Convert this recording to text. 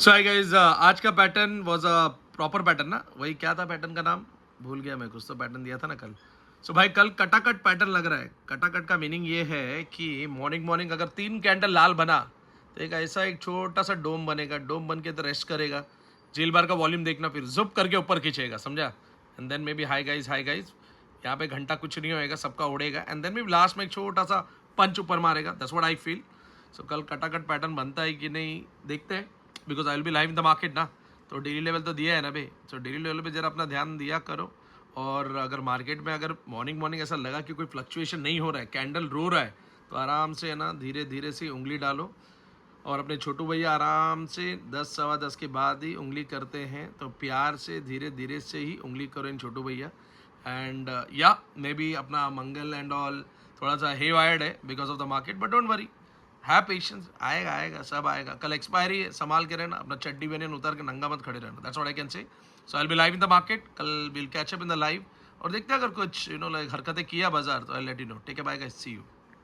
सो hi guys, आज का pattern was a proper pattern ना, वही क्या था पैटर्न का नाम भूल गया मैं, कुछ तो पैटर्न दिया था ना कल। सो भाई कल कटाकट पैटर्न लग रहा है। कटाकट का मीनिंग ये है कि मॉर्निंग मॉर्निंग अगर 3 कैंडल लाल बना तो एक ऐसा एक छोटा सा डोम बनेगा, डोम बन के तो रेस्ट करेगा। जेल बार का वॉल्यूम देखना, फिर जुप करके ऊपर खींचेगा, समझा। And then maybe hi guys यहाँ पे घंटा कुछ नहीं होएगा, सबका उड़ेगा। एंड देन मे लास्ट में एक छोटा सा पंच ऊपर मारेगा। That's what I feel. So कल कटाकट पैटर्न बनता है कि नहीं देखते हैं, because I will be live in the market ना। तो डेली लेवल तो दिया है ना भाई, तो डेली लेवल पे जरा अपना ध्यान दिया करो। और अगर मार्केट में अगर मॉर्निंग मॉर्निंग ऐसा लगा कि कोई फ्लक्चुएशन नहीं हो रहा है, कैंडल रो रहा है, तो आराम से है ना धीरे धीरे से उंगली डालो। और अपने छोटू भैया आराम से 10 सवा 10 के बाद ही उंगली करते हैं, तो प्यार से धीरे धीरे से ही उंगली करो इन छोटू भैया। एंड या मे बी अपना मंगल एंड ऑल थोड़ा सा हे वायर्ड है because of the market, but don't worry, है पेशेंस, आएगा आएगा सब आएगा। कल एक्सपायरी है, संभाल के रहना, अपना चड्डी बनियान उतार के नंगा मत खड़े रहना। That's what I can say. So I will be live in the market, कल will catch up in the live. और देखते हैं अगर कुछ लाइक हरकतें किया बाजार तो I let you know. Take care, bye guys, see you.